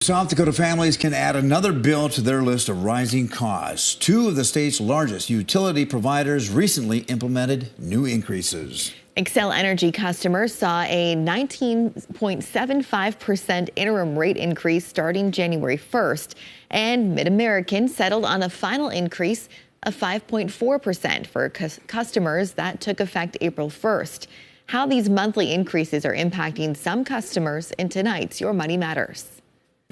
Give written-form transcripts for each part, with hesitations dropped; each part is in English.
South Dakota families can add another bill to their list of rising costs. Two of the state's largest utility providers recently implemented new increases. Xcel Energy customers saw a 19.75% interim rate increase starting January 1st, and MidAmerican settled on a final increase of 5.4% for customers that took effect April 1st. How these monthly increases are impacting some customers in tonight's Your Money Matters.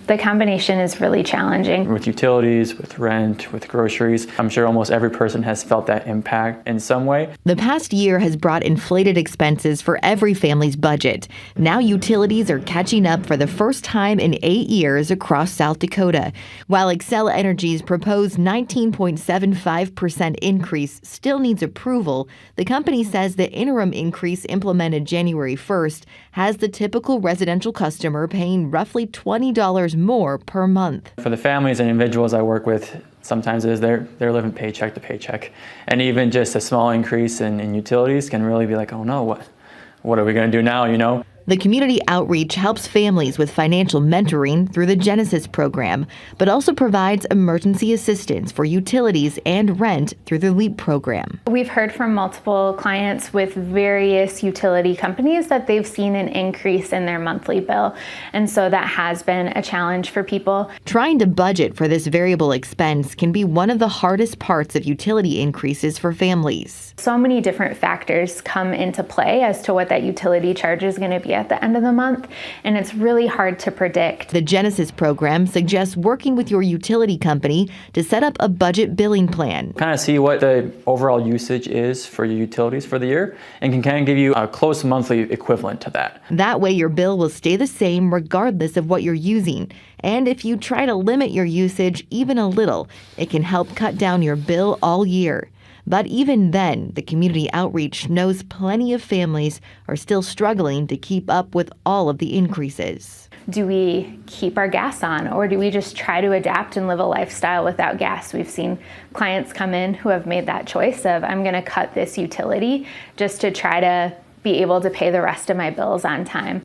The combination is really challenging. With utilities, with rent, with groceries, I'm sure almost every person has felt that impact in some way. The past year has brought inflated expenses for every family's budget. Now utilities are catching up for the first time in 8 years across South Dakota. While Xcel Energy's proposed 19.75% increase still needs approval, the company says the interim increase implemented January 1st has the typical residential customer paying roughly $20 more per month. For the families and individuals I work with, sometimes it is they're living paycheck to paycheck. And even just a small increase in utilities can really be like, oh no, what are we going to do now, you know? The community outreach helps families with financial mentoring through the Genesis program, but also provides emergency assistance for utilities and rent through the LEAP program. We've heard from multiple clients with various utility companies that they've seen an increase in their monthly bill, and so that has been a challenge for people. Trying to budget for this variable expense can be one of the hardest parts of utility increases for families. So many different factors come into play as to what that utility charge is going to be at the end of the month, and it's really hard to predict. The Genesis program suggests working with your utility company to set up a budget billing plan. Kind of see what the overall usage is for your utilities for the year and can kind of give you a close monthly equivalent to that. That way your bill will stay the same regardless of what you're using. And if you try to limit your usage even a little, it can help cut down your bill all year. But even then, the community outreach knows plenty of families are still struggling to keep up with all of the increases. Do we keep our gas on, or do we just try to adapt and live a lifestyle without gas? We've seen clients come in who have made that choice of, I'm going to cut this utility just to try to be able to pay the rest of my bills on time.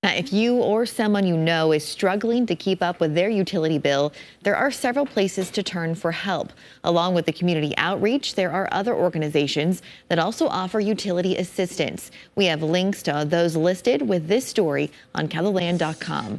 If you or someone you know is struggling to keep up with their utility bill, there are several places to turn for help. Along with the community outreach, there are other organizations that also offer utility assistance. We have links to those listed with this story on KELOLAND.com.